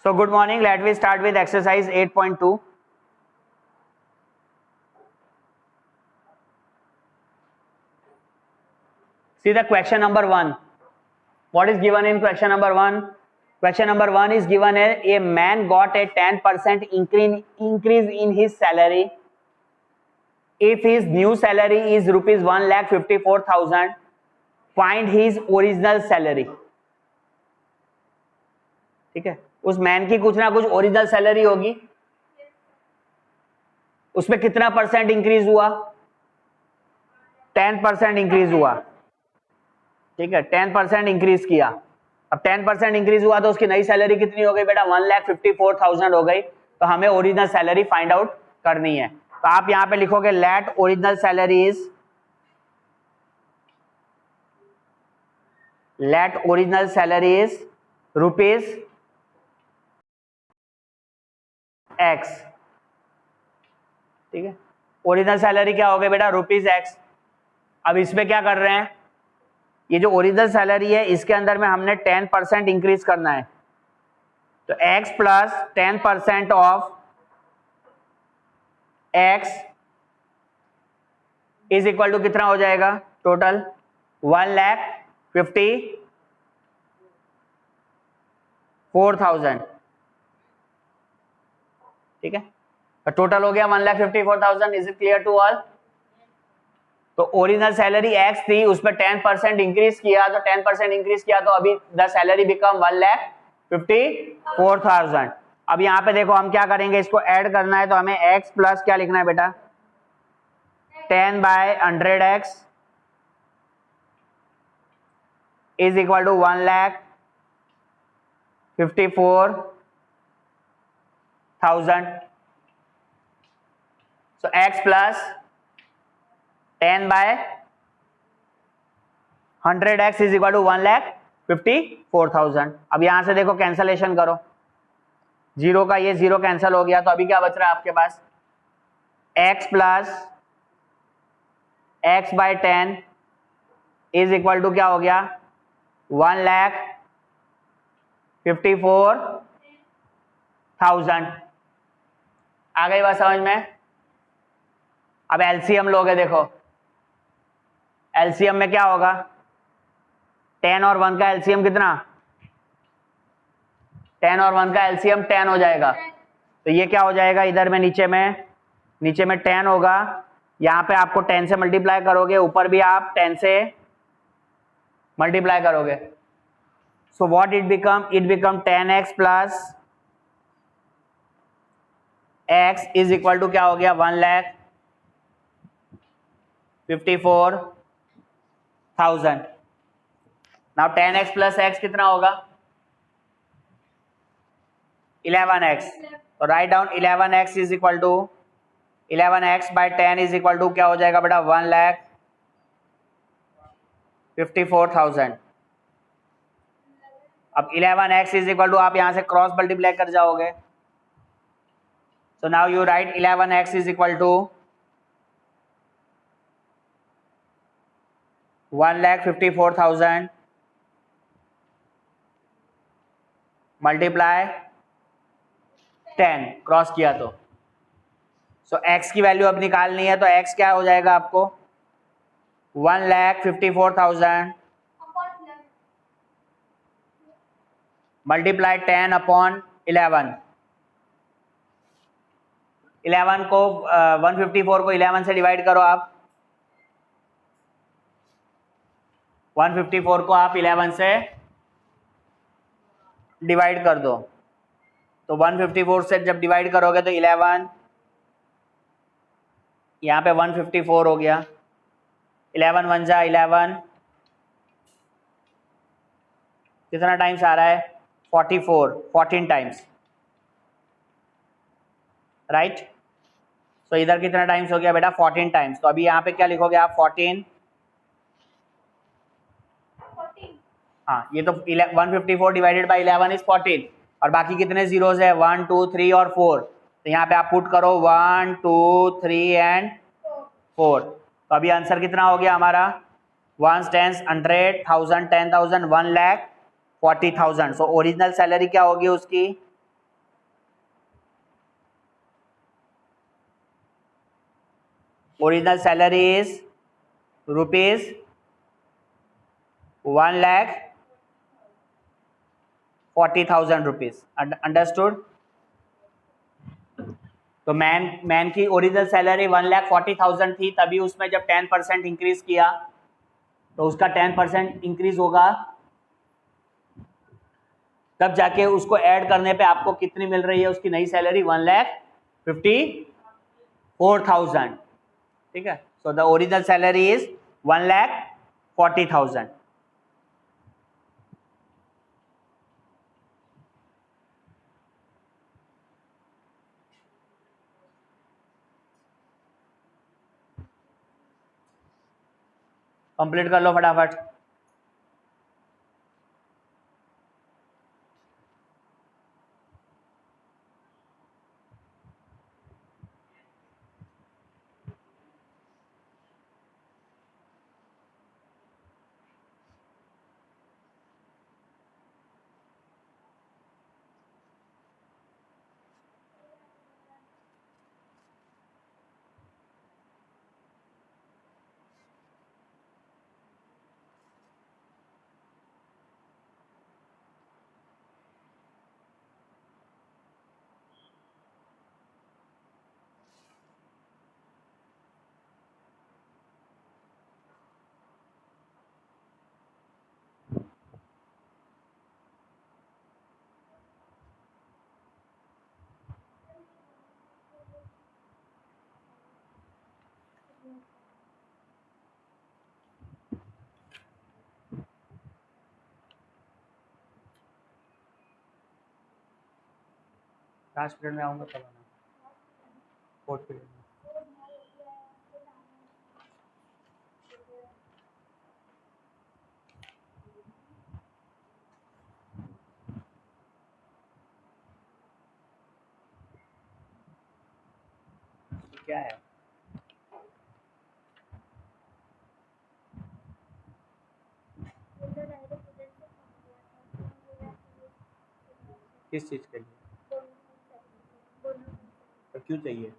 So good morning. Let me start with exercise 8.2. See the question number 1. What is given in question number 1? Question number 1 is given a man got a 10% increase in his salary. If his new salary is rupees 1,54,000, find his original salary. ठीक है, उस man की कुछ ना कुछ original salary होगी, उसमें कितना परसेंट इंक्रीज हुआ? 10% इंक्रीज हुआ. ठीक है, 10% इंक्रीज किया. अब 10% इंक्रीज हुआ तो उसकी नई सैलरी कितनी हो गई बेटा? 1,54,000 हो गई. तो हमें ओरिजिनल सैलरी फाइंड आउट करनी है. तो आप यहां पे लिखोगे let original salary is rupees X. ठीक है, ओरिजिनल सैलरी क्या हो गई बेटा? Rupees X. अब इसमें क्या कर रहे हैं? ये जो ओरिजिनल सैलरी है इसके अंदर में हमने 10% इंक्रीज करना है. तो x plus 10% of x is equal to कितना हो जाएगा? टोटल 1,54,000. ठीक है, तो टोटल हो गया 1,54,000. Is it clear to all? तो ओरिजिनल सैलरी x थी, उसमें 10% इंक्रीज किया, तो 10% इंक्रीज किया तो अभी द सैलरी बिकम 1,54,000. अब यहाँ पे देखो हम क्या करेंगे, इसको ऐड करना है तो हमें x प्लस क्या लिखना है बेटा? 10/100x is equal to 1,54,000. So x plus 10/100x is equal to 1,54,000. अब यहां से देखो कैंसलेशन करो, जीरो का ये जीरो कैंसिल हो गया. तो अभी क्या बच रहा है आपके पास? x plus x/10 is equal to क्या हो गया? 1,54,000. आ गई बात समझ में? अब एलसीएम लोगे, देखो एलसीएम में क्या होगा? 10 और 1 का एलसीएम कितना? 10 और 1 का एलसीएम 10 हो जाएगा. तो ये क्या हो जाएगा? इधर में नीचे में 10 होगा. यहाँ पे आपको 10 से मल्टीप्लाई करोगे, ऊपर भी आप 10 से मल्टीप्लाई करोगे. So what it become? It become 10x plus x is equal to क्या हो गया? 1,54,000. नाउ 10x प्लस x कितना होगा? 11x. तो right down 11x is equal to 11x/10 is equal to क्या हो जाएगा बेटा? 1,54,000. अब 11x इज इक्वल टू आप यहां से क्रॉस मल्टीप्लाई कर जाओगे. So now you write 11x is equal to 1,54,000 multiply 10 cross किया तो. सो x की वैल्यू अब निकालनी है, तो x क्या हो जाएगा आपको? 1,54,000 मल्टीप्लाई 10 अपॉन 11. 11 को 154 को 11 से डिवाइड करो आप. 154 को आप 11 से डिवाइड कर दो. तो 154 से जब डिवाइड करोगे तो 11 यहाँ पे 154 हो गया. 11 1 जा 11, कितना टाइम्स आ रहा है? 14 टाइम्स. राइट. तो इधर कितना टाइम्स हो गया बेटा? 14 टाइम्स. तो अभी यहाँ पे क्या लिखोगे आप? 14. हाँ, ये तो 154 डिवाइडेड बाई 11 इज 14. और बाकी कितने जीरोज है? 1 2 3 और 4. तो यहाँ पे आप पुट करो 1 2 3 एंड 4. तो अभी आंसर कितना हो गया हमारा? 1 10 100 1000 10,000 1,40,000. सो ओरिजिनल सैलरी क्या होगी उसकी? Original salary is rupees 1,40,000 rupees. Understood? तो मैन की ओरिजिनल सैलरी 1,40,000 थी, तभी उसमें जब 10% इंक्रीज किया तो उसका 10% इंक्रीज होगा, तब जाके उसको ऐड करने पे आपको कितनी मिल रही है उसकी नई सैलरी? 1,54,000। ठीक है, so the original salary is 1,40,000। Complete कर लो फटाफट। लास्ट पीरियड में आऊंगा तब आना, फोर्थ पीरियड में। क्या है? किस चीज के लिए? तो क्यों चाहिए?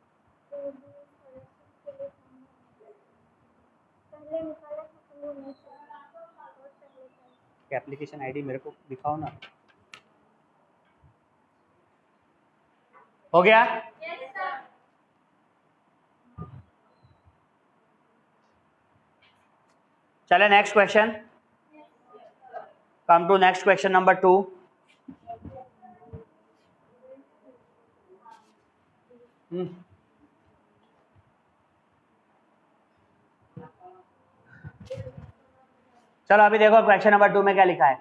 एप्लीकेशन आईडी मेरे को दिखाओ ना। हो गया? चले next question. Come to next question number 2। चलो अभी देखो क्वेश्चन नंबर 2 में क्या लिखा है।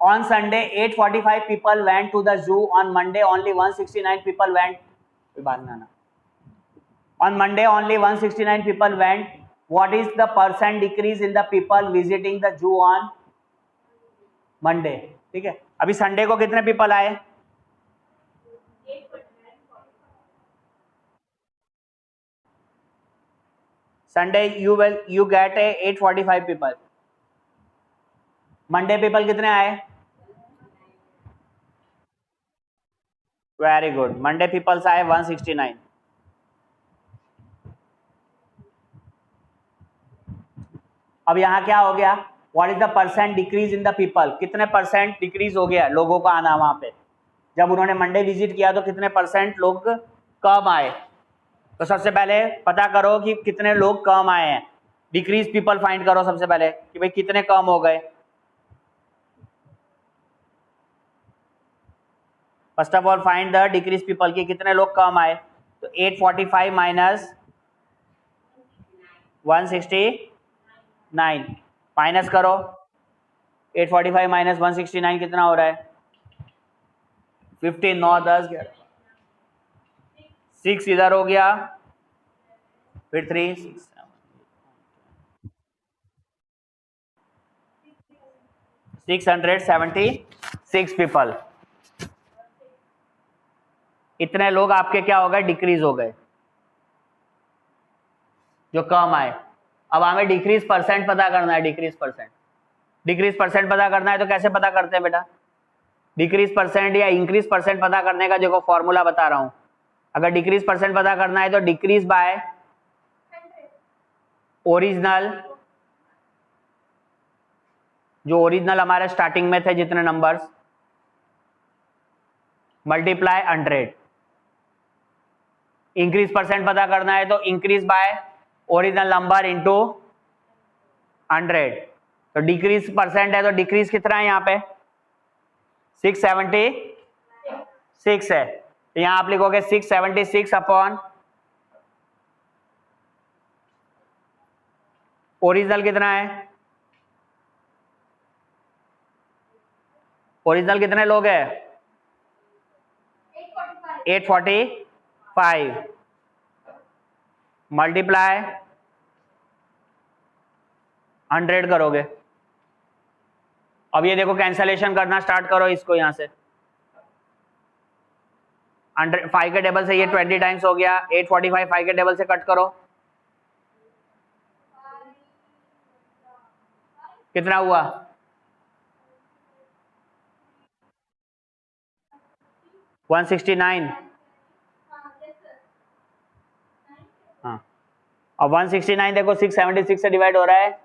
On Sunday 845 people went to the zoo, on Monday only 169 people went. बाद में आना। On Monday only 169 people went, what is the percent decrease in the people visiting the zoo on Monday? ठीक है, अभी संडे को कितने people आए? Sunday you get a 845 people. Monday people कितने आए? वेरी गुड, मंडे पीपल्स आए 169। अब यहां क्या हो गया? What is the percent decrease in the people? कितने परसेंट डिक्रीज हो गया लोगों का आना वहां पे? जब उन्होंने मंडे विजिट किया तो कितने परसेंट लोग कम आए? तो सबसे पहले पता करो कि कितने लोग कम आए हैं। डिक्रीज पीपल फाइंड करो सबसे पहले कि भाई कितने कम हो गए। First of all find the decrease people की कितने लोग कम आए। तो 845 माइनस 169 माइनस करो। 845 माइनस 169 कितना हो रहा है? 15, 9, 10, 11, 6 इधर हो गया, फिर 3, 6, 676 पीपल। इतने लोग आपके क्या हो गए? डिक्रीज हो गए, जो कम आए। अब हमें डिक्रीज परसेंट पता करना है। डिक्रीज परसेंट पता करना है तो कैसे पता करते हैं बेटा? डिक्रीज परसेंट या इंक्रीज परसेंट पता करने का देखो फॉर्मूला बता रहा हूं। अगर डिक्रीज परसेंट पता करना है तो डिक्रीज बाय ओरिजिनल, जो ओरिजिनल हमारे स्टार्टिंग में थे जितने नंबर्स, मल्टीप्लाई 100। इंक्रीज परसेंट पता करना है तो increase by original number into 100। तो डिक्रीज परसेंट है तो डिक्रीज कितना है यहाँ पे 676 है, तो यहाँ आप लिखोगे 676 अपॉन ओरिजिनल कितना है, ओरिजिनल कितने लोग हैं 845 मल्टीप्लाई 100 करोगे। अब ये देखो कैंसलेशन करना स्टार्ट करो इसको, यहां से 5 के टेबल से ये 20 टाइम्स हो गया, 845 5 के टेबल से कट करो, कितना हुआ 169। हाँ, अब 169 देखो 676 से डिवाइड हो रहा है,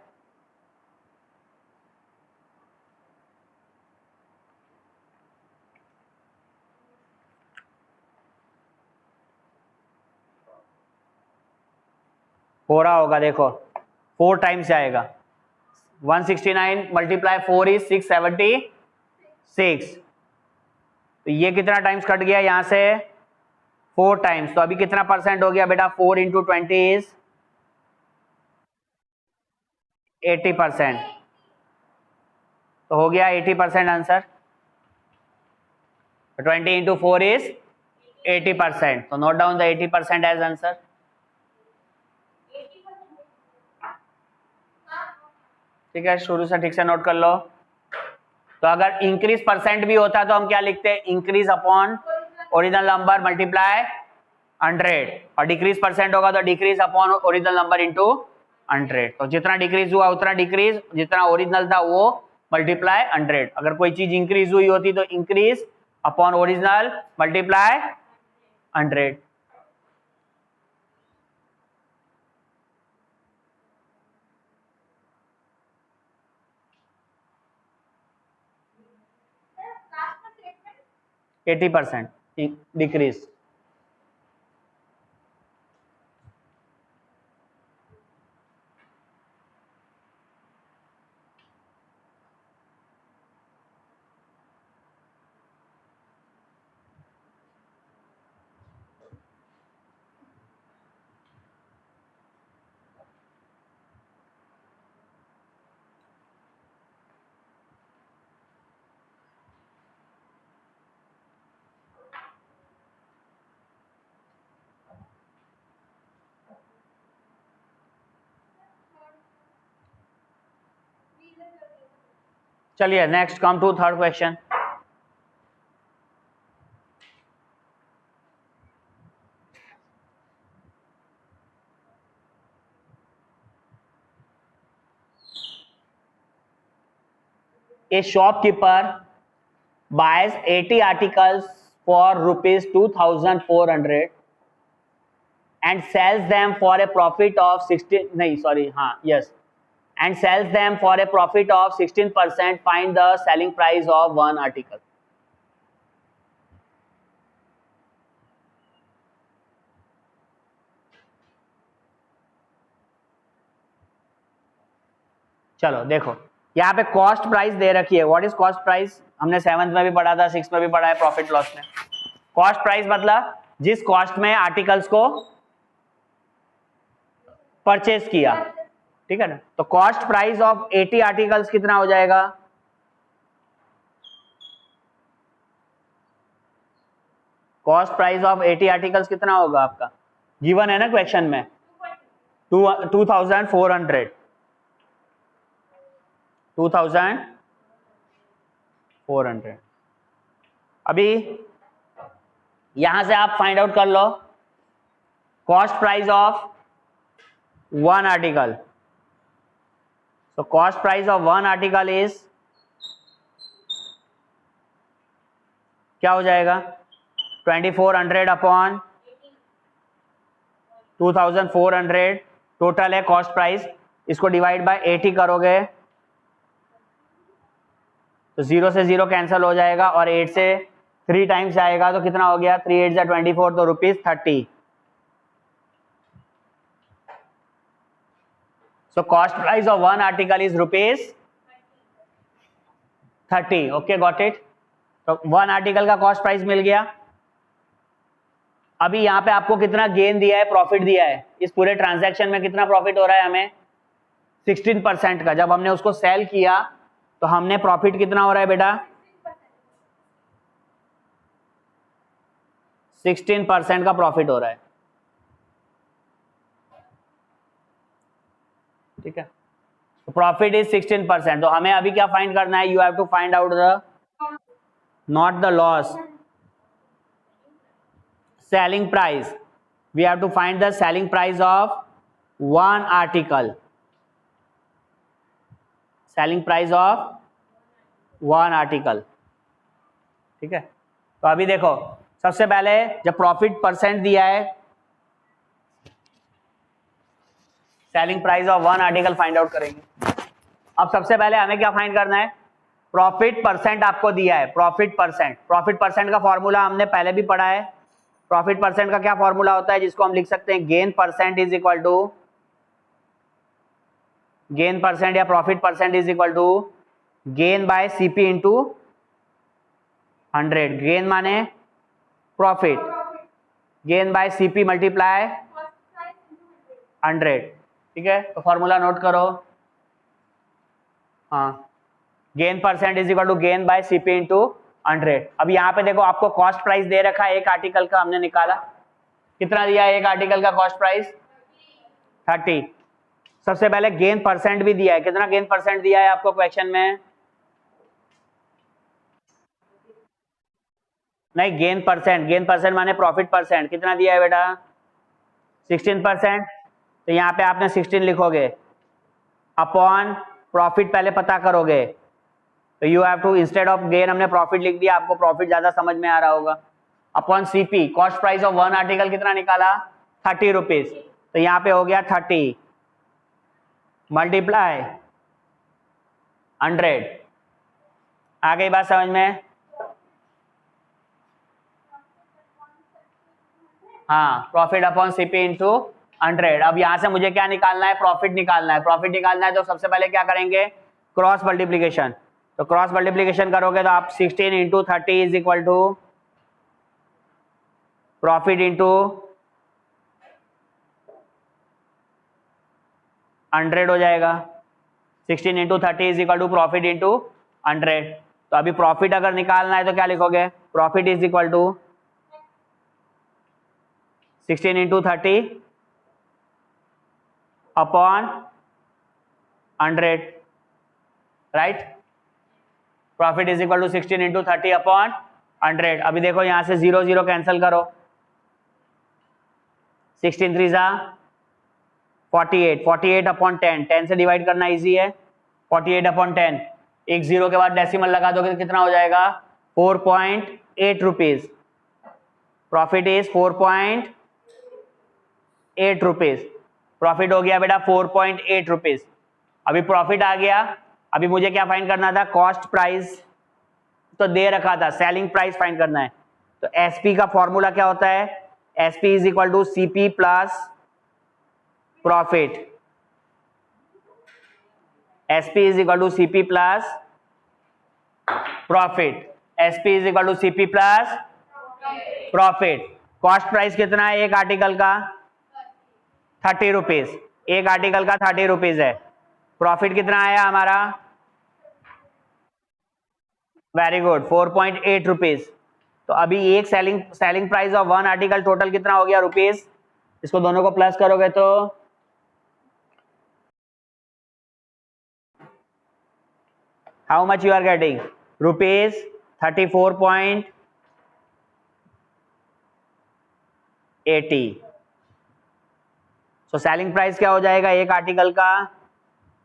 हो रहा होगा देखो 4 टाइम्स आएगा, 169 मल्टीप्लाई 4 इज 676। तो ये कितना टाइम्स कट गया यहां से 4 टाइम्स, तो अभी कितना परसेंट हो गया बेटा 4 इंटू 20 इज 80%, तो हो गया 80% आंसर। 20 इंटू 4 इज 80%, तो note down the 80% as answer. ठीक है, शुरू से ठीक से नोट कर लो। तो अगर इंक्रीज परसेंट भी होता तो हम क्या लिखते हैं, increase upon original number multiply 100, और डिक्रीज परसेंट होगा तो decrease upon original number into 100। तो जितना डिक्रीज हुआ उतना डिक्रीज, जितना ओरिजिनल था वो मल्टीप्लाई 100। अगर कोई चीज इंक्रीज हुई होती तो increase upon original multiply 100। Eighty percent decrease. चलिए next come to third question. A shopkeeper buys 80 articles for rupees 2,400 and sells them for a profit of 16%. Find the selling price of one article. चलो देखो यहाँ पे cost price दे रखी है। What is cost price, हमने 7th में भी पढ़ा था, 6th में भी पढ़ा है प्रॉफिट लॉस में। कॉस्ट प्राइस मतलब जिस कॉस्ट में आर्टिकल्स को परचेज किया, ठीक है ना। तो कॉस्ट प्राइस ऑफ 80 आर्टिकल्स कितना हो जाएगा, कॉस्ट प्राइस ऑफ 80 आर्टिकल्स कितना होगा आपका, गिवन है ना क्वेश्चन में 2400। अभी यहां से आप फाइंड आउट कर low cost price of one article. So cost price of one article is क्या हो जाएगा 2400 अपॉन 2400 टोटल है कॉस्ट प्राइस, इसको डिवाइड बाय 80 करोगे तो 0 से 0 कैंसिल हो जाएगा और 8 से 3 टाइम्स आएगा तो कितना हो गया, 3 8 24 तो ₹30। So cost price of one article is ₹30। Okay, got it. तो वन आर्टिकल का कॉस्ट प्राइस मिल गया। अभी यहाँ पे आपको कितना गेन दिया है, प्रॉफिट दिया है, इस पूरे ट्रांजैक्शन में कितना प्रॉफिट हो रहा है हमें, 16% का। जब हमने उसको सेल किया तो हमने प्रॉफिट कितना हो रहा है बेटा, 16% का प्रॉफिट हो रहा है। ठीक है, तो प्रॉफिट इज 16%। तो हमें अभी क्या फाइंड करना है, you have to find out the not the loss, selling price. We have to find the selling price of one article. Selling price of one article. ठीक है, तो अभी देखो सबसे पहले जब प्रॉफिट परसेंट दिया है, selling price of one article find out करेंगे। अब सबसे पहले हमें क्या फाइंड करना है, प्रॉफिट परसेंट आपको दिया है, प्रॉफिट परसेंट। प्रॉफिट परसेंट का फॉर्मूला हमने पहले भी पढ़ा है। प्रॉफिट परसेंट का क्या फॉर्मूला होता है, जिसको हम लिख सकते हैं gain percent is equal to, gain percent या profit percent is equal to gain by CP into 100। Gain माने profit, gain by CP multiply 100। ठीक है, तो फॉर्मूला नोट करो। हाँ, gain percent is equal to gain by CP into 100। अब यहाँ पे देखो आपको कॉस्ट प्राइस दे रखा है एक आर्टिकल का, हमने निकाला कितना दिया है एक आर्टिकल का कॉस्ट प्राइस, 30। सबसे पहले गेन परसेंट भी दिया है, कितना गेन परसेंट दिया है आपको क्वेश्चन में, नहीं गेन परसेंट, गेन परसेंट माने प्रॉफिट परसेंट, कितना दिया है बेटा, 16%। तो यहाँ पे आपने 16 लिखोगे अपॉन प्रॉफिट पहले पता करोगे, तो you have to, instead of gain हमने प्रॉफिट लिख दिया, आपको प्रॉफिट ज्यादा समझ में आ रहा होगा, upon CP. Cost price of one article कितना निकाला, 30 रुपीज। तो यहाँ पे हो गया 30 मल्टीप्लाई 100। आ गई बात समझ में? हाँ, प्रॉफिट अपॉन सीपी इंटू 100। अब यहाँ से मुझे क्या निकालना है, प्रॉफिट निकालना है। प्रॉफिट निकालना है तो सबसे पहले क्या करेंगे, क्रॉस मल्टीप्लीकेशन। तो क्रॉस मल्टीप्लीकेशन करोगे तो आप 16 into 30 is equal to profit into 100 हो जाएगा। 16 into 30 is equal to profit into 100। तो अभी प्रॉफिट अगर निकालना है तो क्या लिखोगे, profit is equal to 16 into 30 upon 100, right. Profit is equal to 16 into 30 upon 100। अभी देखो यहां से 0 0 कैंसिल करो, 16 3 जा 48, 48 अपॉन 10, 10 से डिवाइड करना इजी है। 48 अपॉन 10, एक जीरो के बाद डेसिमल लगा दोगे तो कितना हो जाएगा, 4.8 rupees. Profit is 4.8 rupees. Profit हो गया बेटा 4.8 रुपीज। अभी प्रॉफिट आ गया, अभी मुझे क्या फाइंड करना था, कॉस्ट प्राइस तो दे रखा था, सेलिंग प्राइस फाइंड करना है। तो एसपी का फॉर्मूला क्या होता है, SP is equal to CP plus profit. SP is equal to CP plus profit. SP is equal to CP plus profit. Cost price कितना है एक आर्टिकल का, 30 रुपीज। एक आर्टिकल का 30 रुपीज है। प्रॉफिट कितना आया हमारा, वेरी गुड, 4.8 रुपीज। तो अभी एक selling price of one article total कितना हो गया, रुपीज। इसको दोनों को प्लस करोगे तो how much you are getting, rupees 34.80। So selling price क्या हो जाएगा एक आर्टिकल का,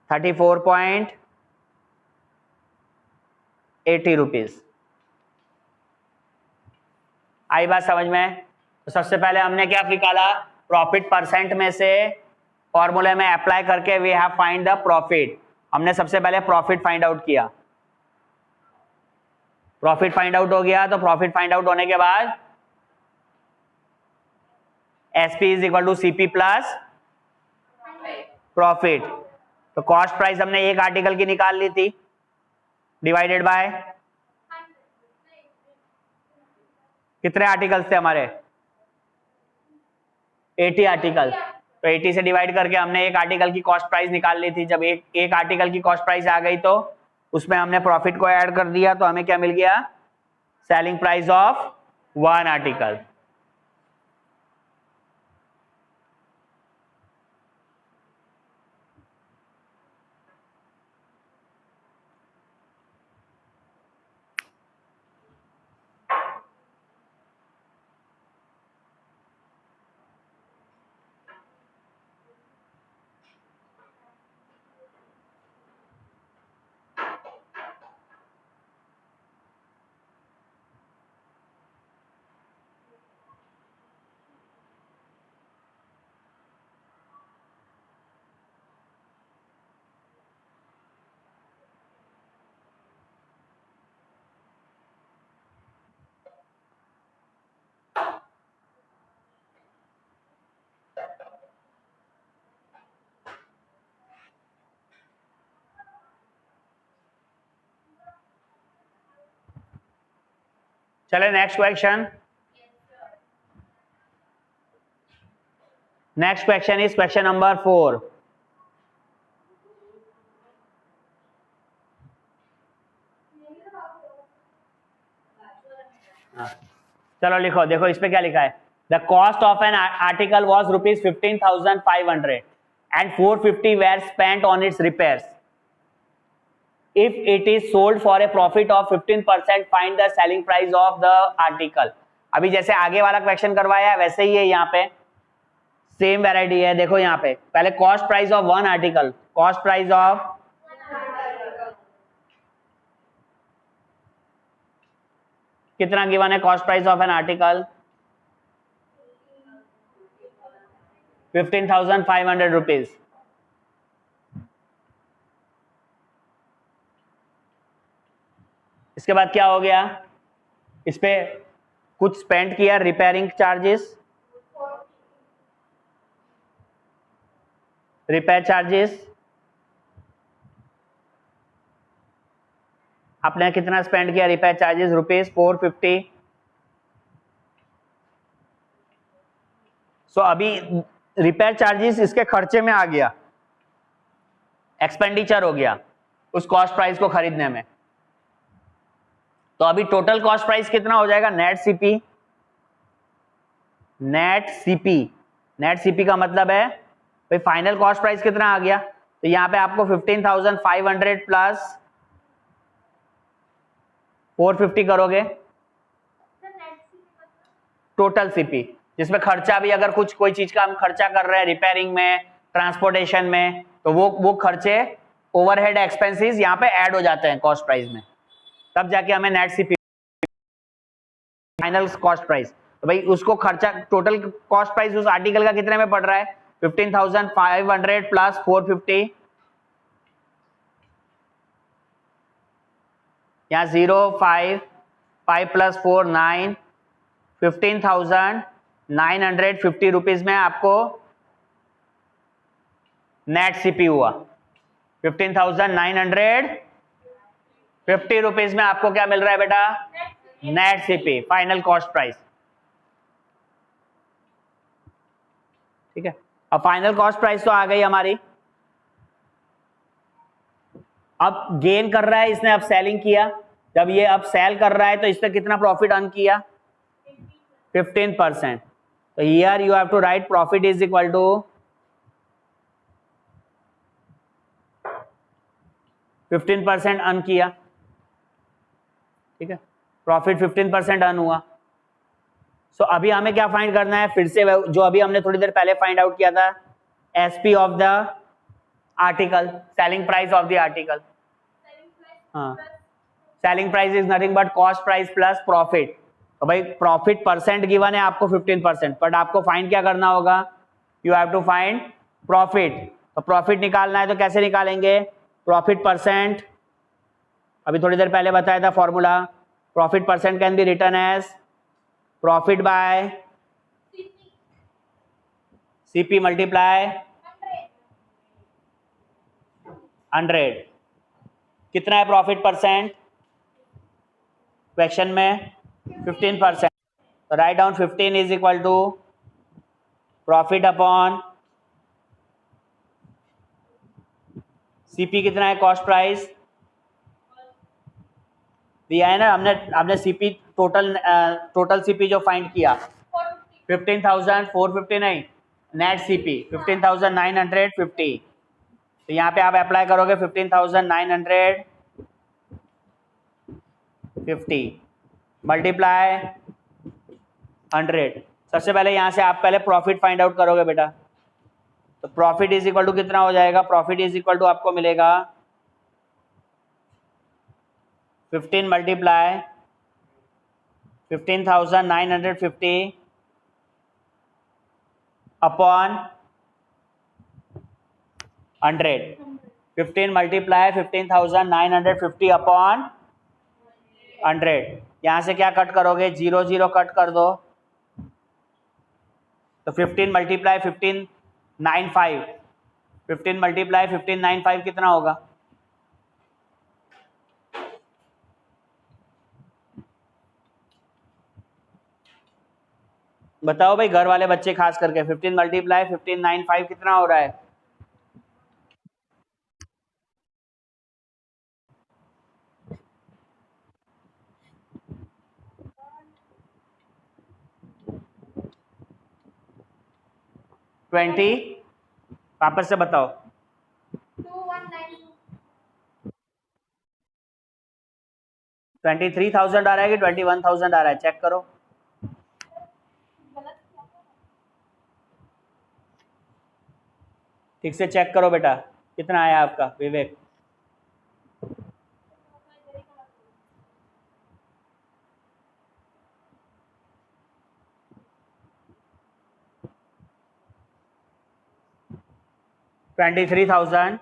34.80 रुपीज। आई बात समझ में? तो सबसे पहले हमने क्या निकाला, प्रॉफिट परसेंट में से फॉर्मूले में अप्लाई करके we have find the profit. हमने सबसे पहले प्रॉफिट फाइंड आउट किया, प्रॉफिट फाइंड आउट हो गया। तो प्रॉफिट फाइंड आउट होने के बाद SP is equal to CP plus profit. तो कॉस्ट प्राइस हमने एक आर्टिकल की निकाल ली थी, डिवाइडेड बाय कितने आर्टिकल्स थे हमारे, 80 आर्टिकल। तो 80 से डिवाइड करके हमने एक आर्टिकल की कॉस्ट प्राइस निकाल ली थी। जब एक आर्टिकल की कॉस्ट प्राइस आ गई तो उसमें हमने प्रॉफिट को ऐड कर दिया, तो हमें क्या मिल गया, selling price of one article. चले next question. Next question is question number 4। चलो लिखो, देखो इस पे क्या लिखा है। The cost of an article was ₹15,500 and 450 were spent on its repairs. If it is sold for a profit of 15%, find the selling price of the article. अभी जैसे आगे वाला क्वेश्चन करवाया है वैसे ही है, यहाँ पे सेम वैरायटी है। देखो यहाँ पे पहले cost price of one article, cost price of कितना गिवन है, cost price of an article 15,500 rupees. इसके बाद क्या हो गया, इस पे कुछ स्पेंड किया, रिपेयरिंग चार्जेस, रिपेयर चार्जेस आपने कितना स्पेंड किया, रिपेयर चार्जेस ₹450। सो अभी रिपेयर चार्जेस इसके खर्चे में आ गया, एक्सपेंडिचर हो गया उस कॉस्ट प्राइस को खरीदने में। तो अभी टोटल कॉस्ट प्राइस कितना हो जाएगा, net CP. Net CP, net CP का मतलब है भाई फाइनल कॉस्ट प्राइस कितना आ गया। तो यहां पे आपको 15,500 प्लस 450 करोगे टोटल सीपी, जिसमें खर्चा भी अगर कुछ कोई चीज का हम खर्चा कर रहे हैं रिपेयरिंग में, ट्रांसपोर्टेशन में, तो वो खर्चे ओवरहेड एक्सपेंसेस यहाँ पे ऐड हो जाते हैं कॉस्ट प्राइस में, तब जाके हमें net CP final cost price. तो भाई उसको खर्चा, टोटल कॉस्ट प्राइस उस आर्टिकल का कितने में पड़ रहा है, 15,500 प्लस 450, यहाँ 0 5 5 प्लस 4 9, 15,950 रुपीज में आपको नेट सीपी हुआ। 15,950 रुपीज में आपको क्या मिल रहा है बेटा, net CP, final cost price. ठीक है, अब फाइनल कॉस्ट प्राइस तो आ गई हमारी। अब गेन कर रहा है इसने, अब सेलिंग किया, जब ये अब सेल कर रहा है तो इसने कितना प्रॉफिट अर्न किया, 15%। तो here you have to write profit is equal to 15% earn किया। ठीक है, प्रॉफिट 15% अर्न हुआ। सो अभी हमें क्या फाइंड करना है, फिर से जो अभी हमने थोड़ी देर पहले फाइंड आउट किया था, SP of the article, selling price of the article. हाँ, selling price is nothing but cost price plus profit. तो भाई प्रॉफिट परसेंट गिवन है आपको 15%, बट आपको फाइंड क्या करना होगा, you have to find profit, तो प्रॉफिट निकालना है तो कैसे निकालेंगे, प्रॉफिट परसेंट, अभी थोड़ी देर पहले बताया था formula, profit percent can be written as profit by CP multiply 100। कितना है प्रॉफिट परसेंट क्वेश्चन में, 15%, तो right down 15 is equal to profit upon CP कितना है, कॉस्ट प्राइस दिया है ना हमने, हमने सीपी टोटल सीपी जो फाइंड किया 15,450 नहीं, नेट सीपी 15,950, तो यहाँ पे आप अप्लाई करोगे 15,950 मल्टीप्लाई 100। सबसे पहले यहाँ से आप पहले प्रॉफिट फाइंड आउट करोगे बेटा, तो प्रॉफिट इज इक्वल टू कितना हो जाएगा, प्रॉफिट इज इक्वल टू आपको मिलेगा 15 मल्टीप्लाई 15,950 अपॉन 100। 15 multiply 15,950 upon 100। यहाँ से क्या कट करोगे, 0 0 कट कर दो, तो 15 मल्टीप्लाई 1595, 15 मल्टीप्लाई 1595 कितना होगा, बताओ भाई, घर वाले बच्चे खास करके, 15 मल्टीप्लाई 1595 कितना हो रहा है, ट्वेंटी, वापस से बताओ, 23,000 आ रहा है कि 21,000 आ रहा है, चेक करो, ठीक से चेक करो बेटा, कितना आया आपका विवेक, $23,000,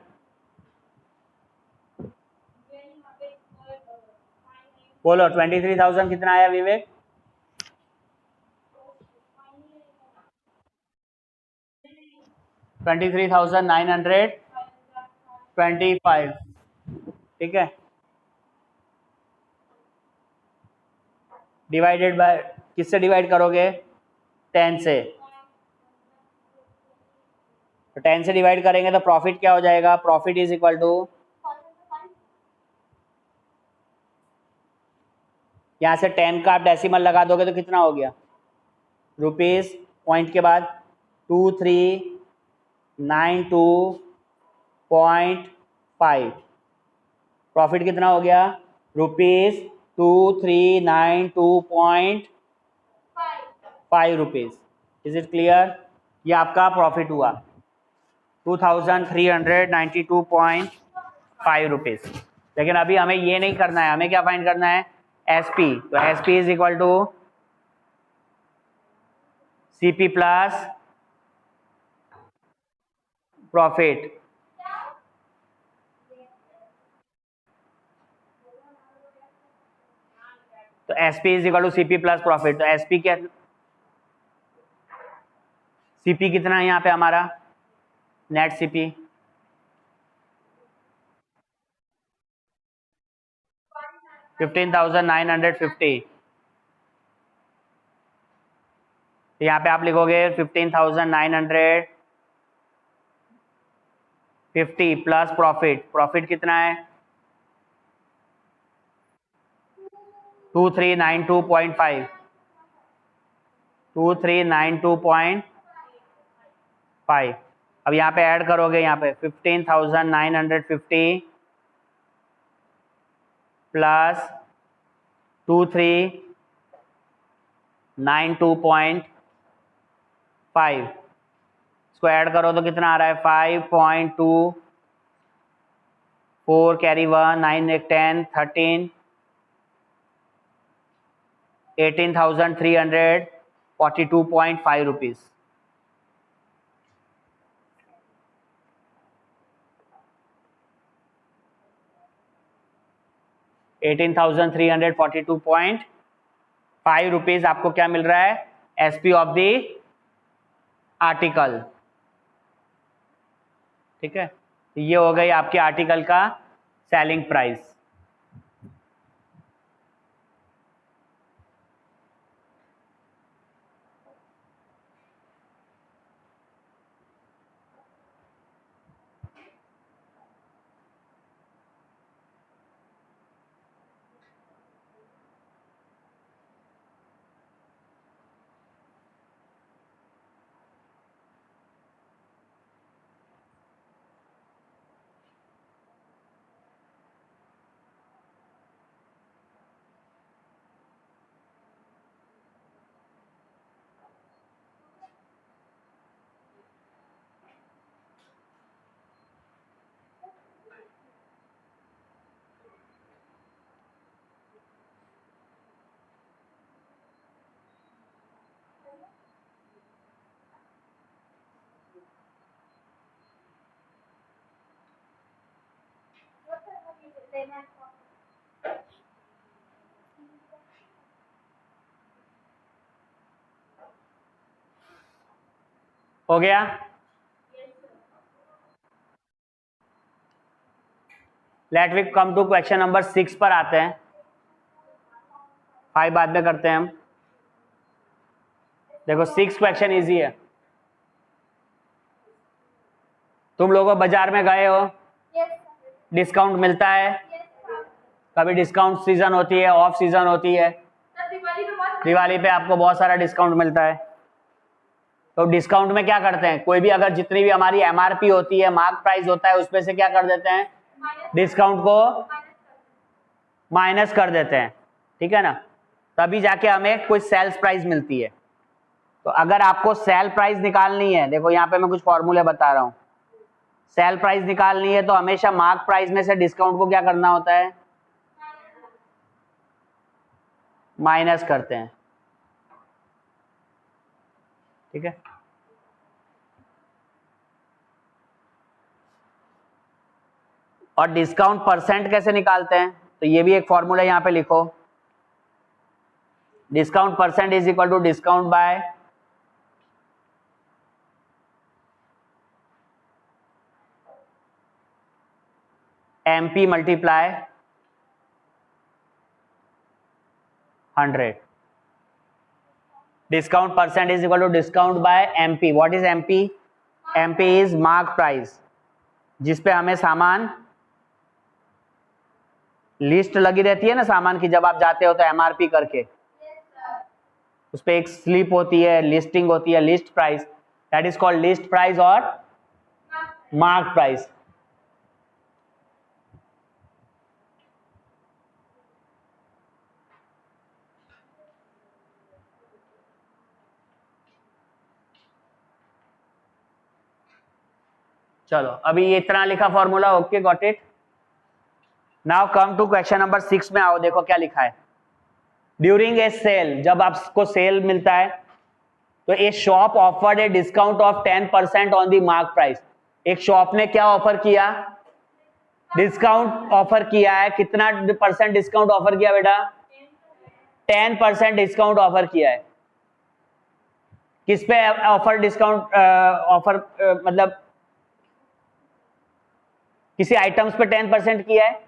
बोलो 23,000 कितना आया विवेक, $23,925, ठीक है, डिवाइडेड बाय, किससे डिवाइड करोगे, 10 से, तो 10 से डिवाइड करेंगे तो प्रॉफिट क्या हो जाएगा, प्रॉफिट इज इक्वल टू, यहाँ से 10 का आप डेसिमल लगा दोगे तो कितना हो गया, रुपीज पॉइंट के बाद 2392.5, प्रॉफिट कितना हो गया, ₹2392.5 रुपीज, इज इट क्लियर, ये आपका प्रॉफिट हुआ 2392.5 रुपीज। लेकिन अभी हमें ये नहीं करना है, हमें क्या फाइंड करना है, एसपी, तो SP is equal to CP plus profit, तो SP is equal to CP plus profit, तो एसपी क्या, सीपी कितना है यहाँ पे हमारा, नेट सीपी 15,950, तो यहाँ पे आप लिखोगे 15,950 प्लस प्रॉफिट, प्रॉफिट कितना है 2392.5, 2392.5, अब यहाँ पे ऐड करोगे, यहाँ पे 15,950 प्लस 2392.5, इसको ऐड करो तो कितना आ रहा है 5.24 कैरी 1 9 1 10 13 18,342.5 रुपीज। 18,342.5 रुपीज आपको क्या मिल रहा है, एसपी ऑफ द आर्टिकल। ठीक है, ये हो गई आपके आर्टिकल का सेलिंग प्राइस। हो गया? Let we come to question number 6 पर आते हैं। 5 बाद में करते हैं हम। देखो 6 क्वेश्चन इजी है। तुम लोगों बाजार में गए हो, डिस्काउंट मिलता है, कभी डिस्काउंट सीजन होती है, ऑफ सीजन होती है, दिवाली पे आपको बहुत सारा डिस्काउंट मिलता है। तो डिस्काउंट में क्या करते हैं, कोई भी अगर जितनी भी हमारी एमआरपी होती है, मार्क प्राइस होता है, उसमें से क्या कर देते हैं, डिस्काउंट को माइनस कर देते हैं। ठीक है ना, तभी जाके हमें कोई सेल्स प्राइस मिलती है। तो अगर आपको सेल प्राइस निकालनी है, देखो यहाँ पे मैं कुछ फॉर्मूले बता रहा हूँ। सेल प्राइस निकालनी है तो हमेशा मार्क प्राइस में से डिस्काउंट को क्या करना होता है, माइनस करते हैं। ठीक है, और डिस्काउंट परसेंट कैसे निकालते हैं, तो ये भी एक फॉर्मूला यहाँ पे लिखो। Discount percent is equal to discount by MP multiply 100। Discount percent is equal to discount by MP. What is MP? MP is mark price, जिसपे हमें सामान लिस्ट लगी रहती है ना सामान की, जब आप जाते हो तो एमआरपी करके उस पे एक स्लिप होती है, लिस्टिंग होती है, list price, that is called list price और मार्क प्राइस। चलो अभी ये इतना लिखा formula, okay got it. Now come to question number 6 में आओ। देखो क्या लिखा है, ड्यूरिंग ए सेल, जब आपको सेल मिलता है तो ए shop offered a discount of 10% on the mark price. एक शॉप ने क्या ऑफर किया, डिस्काउंट ऑफर किया है। कितना परसेंट डिस्काउंट ऑफर किया बेटा, 10% डिस्काउंट ऑफर किया है। किस पे ऑफर डिस्काउंट ऑफर मतलब किसी आइटम्स पे 10% किया है,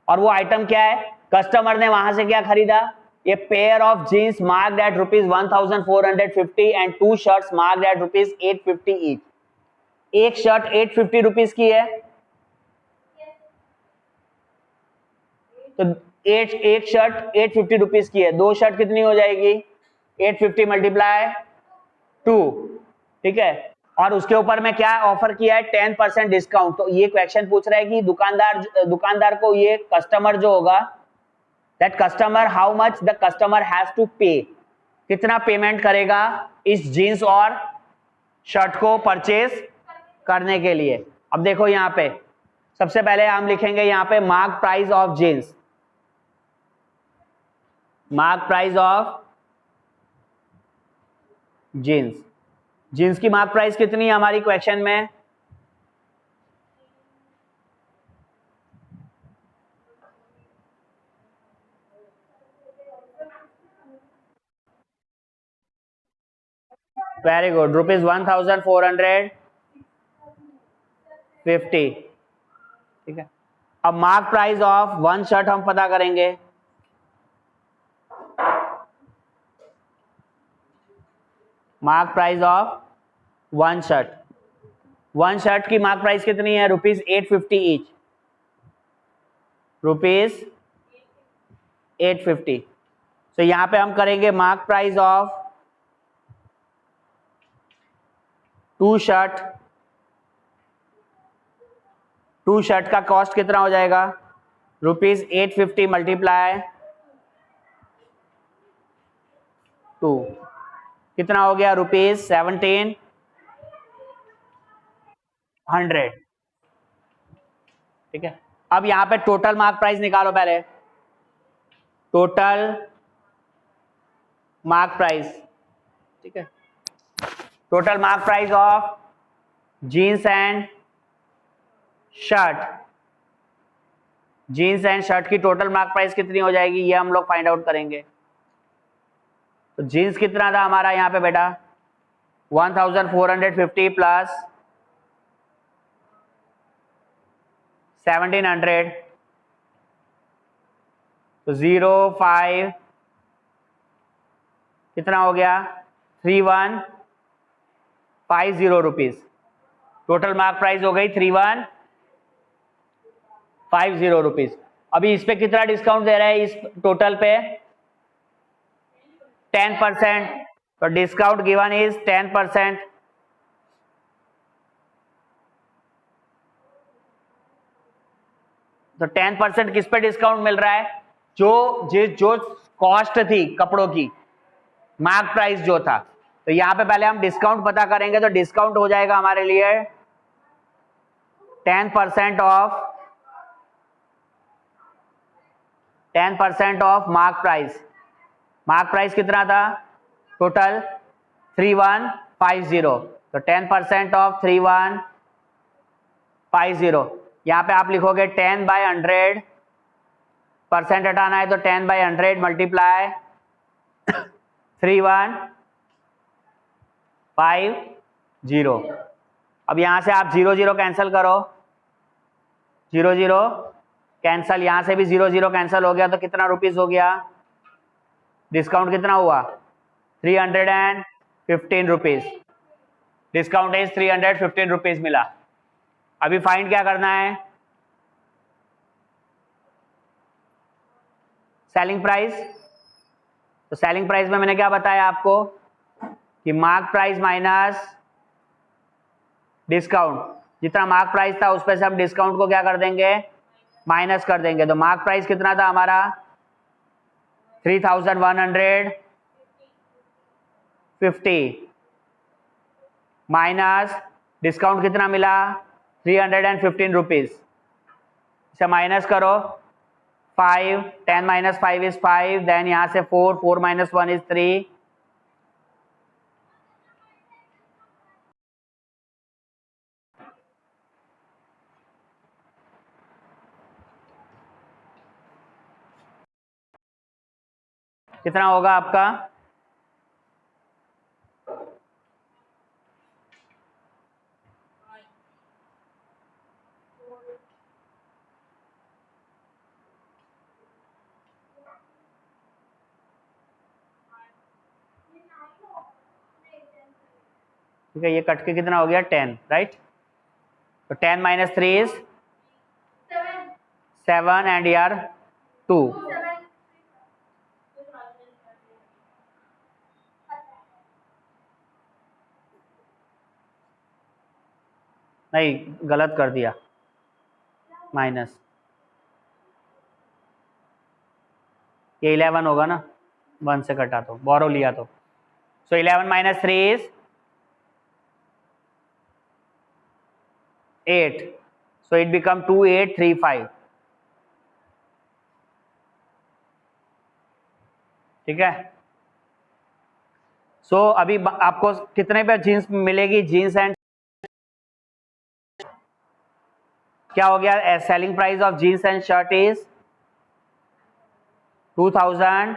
और वो आइटम क्या है, कस्टमर ने वहां से क्या खरीदा, a pair of jeans marked at ₹1450 and 2 shirts marked at ₹850 each. एक शर्ट 850 रुपीज की है, तो एक शर्ट 850 रुपीज की है, 2 शर्ट कितनी हो जाएगी, 850 मल्टीप्लाई 2। ठीक है, और उसके ऊपर में क्या ऑफर किया है, 10% डिस्काउंट। तो ये क्वेश्चन पूछ रहा है कि दुकानदार को ये कस्टमर जो होगा, that customer how much the customer has to pay, कितना पेमेंट करेगा इस जीन्स और शर्ट को परचेज करने के लिए। अब देखो यहाँ पे सबसे पहले हम लिखेंगे यहाँ पे mark price of jeans, mark price of jeans. Jeans की मार्क प्राइस कितनी है हमारी क्वेश्चन में, वेरी गुड, रुपीज 1450, ठीक है। अब mark price of one shirt हम पता करेंगे। Mark price of one shirt, one shirt की मार्क प्राइस कितनी है? Rupees 850 each, rupees 850। तो यहां पे हम करेंगे mark price of two shirt. Two shirt का कॉस्ट कितना हो जाएगा? रुपीज 850 मल्टीप्लाई टू, कितना हो गया? रुपीज 1700, ठीक है। अब यहां पे टोटल मार्क प्राइस निकालो पहले, टोटल मार्क प्राइस, ठीक है। Total mark price of jeans and shirt, jeans and shirt की टोटल मार्क प्राइस कितनी हो जाएगी, ये हम लोग फाइंड आउट करेंगे। तो जीन्स कितना था हमारा यहाँ पे बेटा? 1450 प्लस 1700, तो 05 कितना हो गया? 3150 रुपीज। टोटल मार्क प्राइस हो गई 3150 रुपीज। अभी इस पे कितना डिस्काउंट दे रहा है? इस टोटल पे 10%, तो डिस्काउंट गिवन इज 10%। तो 10% किस पे डिस्काउंट मिल रहा है? जो कॉस्ट थी कपड़ों की, मार्क प्राइस जो था। तो यहां पे पहले हम डिस्काउंट पता करेंगे, तो डिस्काउंट हो जाएगा हमारे लिए 10% of, 10% of mark price. Mark price कितना था? टोटल 3150, तो 10% ऑफ 3150। यहां पे आप लिखोगे 10/100, परसेंट हटाना है तो 10/100 मल्टीप्लाई 3150। अब यहां से आप 0 कैंसिल करो, 0 कैंसल, यहां से भी 0 कैंसिल हो गया, तो कितना रुपीस हो गया? डिस्काउंट कितना हुआ? 315 रुपीज। डिस्काउंट इज 315 रुपीज मिला। अभी फाइंड क्या करना है? Selling price. तो सेलिंग प्राइस में मैंने क्या बताया आपको कि मार्क प्राइस माइनस डिस्काउंट, जितना मार्क प्राइस था उस पे से हम डिस्काउंट को क्या कर देंगे? माइनस कर देंगे। तो मार्क प्राइस कितना था हमारा? 3150 माइनस डिस्काउंट कितना मिला? 315 रुपीज। इसे माइनस करो, 5, 10 माइनस 5 इज 5, देन यहां से 4, 4 माइनस 1 इज 3, कितना होगा आपका? ठीक है, ये कट के कितना हो गया? 10, राइट। तो 10 माइनस 3 इज 7 एंड यार 2। नहीं, गलत कर दिया, माइनस, ये 11 होगा ना, 1 से कटा तो, बोरो लिया तो। सो 11 minus 3 is 8, so it become 2835, ठीक है। सो अभी आपको कितने पे जीन्स मिलेगी? जीन्स एंड क्या हो गया? Selling price of jeans and shirt is 2000,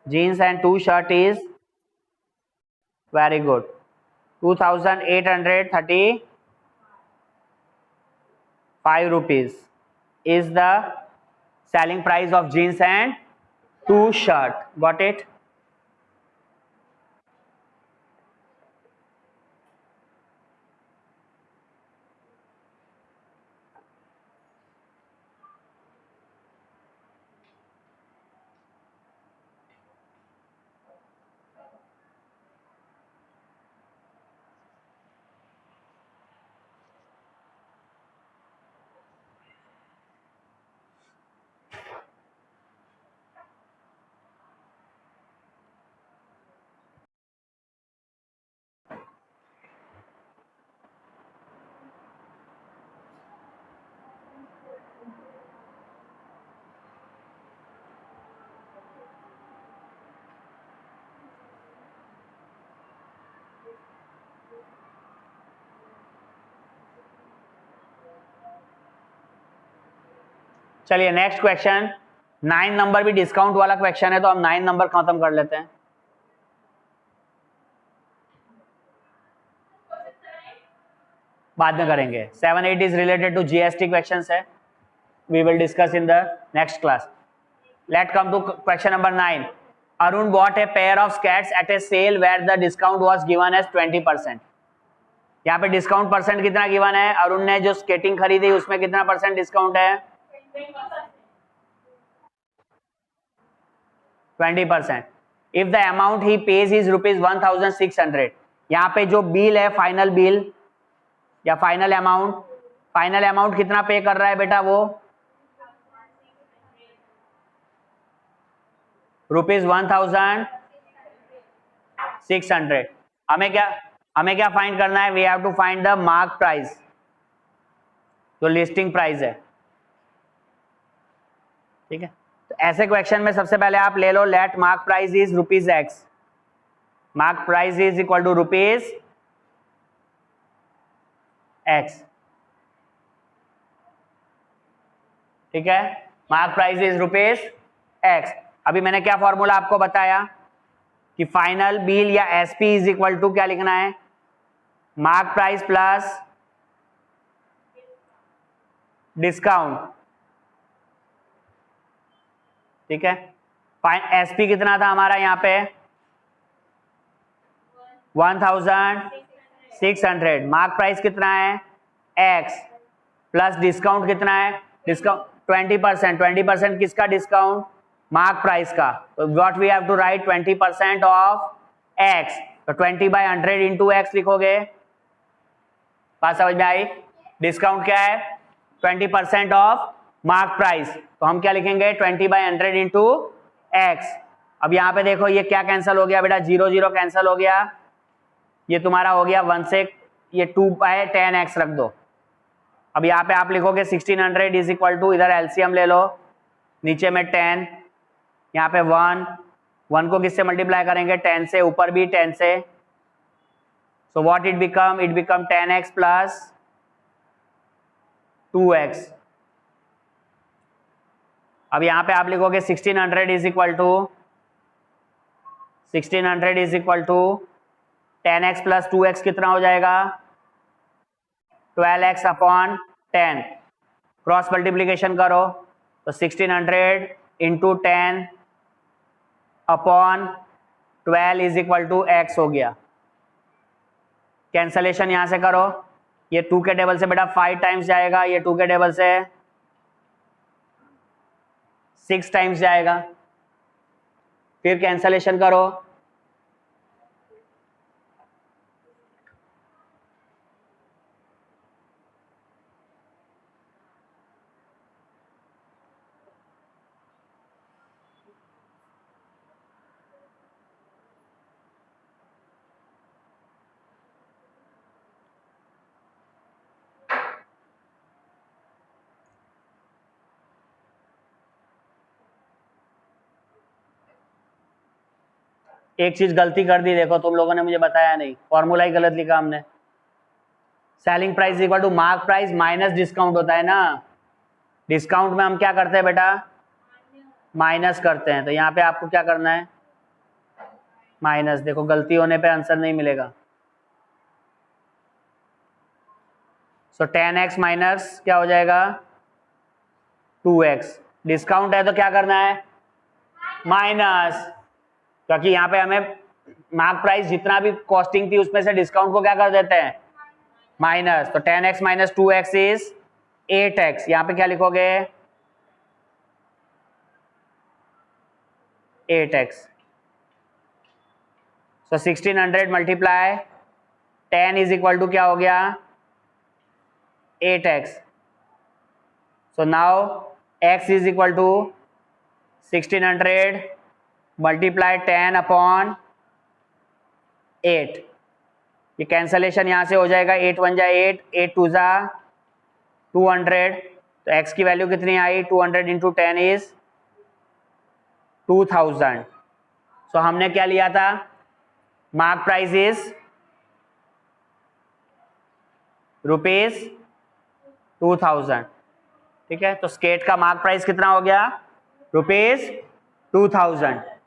jeans and two shirt is very good. 2835 rupees is the selling price of jeans and 2 shirt. Got it? चलिए नेक्स्ट क्वेश्चन. 9 नंबर भी discount वाला question है, तो हम 9 number खत्म कर लेते हैं. बाद में करेंगे. 7 8 is related to GST questions है. We will discuss in the next class. Let come to question number 9. Arun bought a pair of skates at a sale where the discount was given as 20%. यहाँ पे discount percent कितना given है? अरुण ने जो skating खरीदी उसमें कितना परसेंट डिस्काउंट है? 20%. If the amount he page is ₹1600. यहाँ पे जो बिल है, फाइनल बिल या फाइनल अमाउंट कितना पे कर रहा है बेटा? वो ₹1600. हमें क्या फाइंड करना है? We have to find the mark price, जो लिस्टिंग प्राइस है. ठीक है, तो ऐसे क्वेश्चन में सबसे पहले आप ले लो, let mark price is ₹X. Mark price is equal to ₹X. ठीक है, मार्क प्राइस इज ₹X. अभी मैंने क्या फॉर्मूला आपको बताया कि फाइनल बिल या एसपी इज इक्वल टू क्या लिखना है? Mark price plus discount. ठीक है, एसपी कितना था हमारा यहाँ पे? 1600. मार्क प्राइस कितना है? X. प्लस डिस्काउंट कितना है? डिस्काउंट 20%. 20% किसका डिस्काउंट? मार्क प्राइस का. तो what we have to write? 20% of X. तो 20/100 इंटू X लिखोगे. बात समझ में आई? डिस्काउंट क्या है? 20% ऑफ मार्क प्राइस. तो हम क्या लिखेंगे? 20/100 इंटू X. अब यहाँ पे देखो ये क्या कैंसिल हो गया बेटा? 0 0 कैंसिल हो गया. ये तुम्हारा हो गया 1 से, ये 2/10x रख दो. अब यहाँ पे आप लिखोगे 1600 इज इक्वल टू, इधर एलसीएम ले लो, नीचे में 10, यहाँ पे 1 को किससे मल्टीप्लाई करेंगे? 10 से. ऊपर भी 10 से. सो what it become? 10x plus 2x. अब यहाँ पे आप लिखोगे 1600 is equal to 10x plus 2x कितना हो जाएगा? 12x upon 10. क्रॉस मल्टीप्लीकेशन करो तो 1600 into 10 upon 12 is equal to x हो गया. कैंसलेशन यहां से करो. ये 2 के टेबल से बेटा 5 टाइम्स जाएगा, ये 2 के टेबल से 6 टाइम्स जाएगा. फिर कैंसलेशन करो. एक चीज गलती कर दी, देखो तुम लोगों ने मुझे बताया नहीं, फॉर्मूला ही गलत लिखा हमने. Selling price equal to mark price minus discount होता है ना. डिस्काउंट में हम क्या करते हैं बेटा? माइनस करते हैं. तो यहाँ पे आपको क्या करना है? माइनस, देखो गलती होने पे आंसर नहीं मिलेगा। सो 10x माइनस क्या हो जाएगा 2x, डिस्काउंट है तो क्या करना है माइनस, क्योंकि यहाँ पे हमें मार्क प्राइस जितना भी कॉस्टिंग थी उसमें से डिस्काउंट को क्या कर देते हैं माइनस। तो 10x minus 2x is 8x, यहाँ पे क्या लिखोगे 8x। So 1600 multiply 10 is equal to क्या हो गया 8x। So now x is equal to 1600 multiply 10 upon 8, ये कैंसलेशन यहाँ से हो जाएगा, 8 1 जा 8, 8 2 जा 200, तो x की वैल्यू कितनी आई 200 इंटू 10 इज 2000। सो हमने क्या लिया था मार्क प्राइस इज ₹2000, ठीक है। तो स्केट का मार्क प्राइस कितना हो गया ₹2000।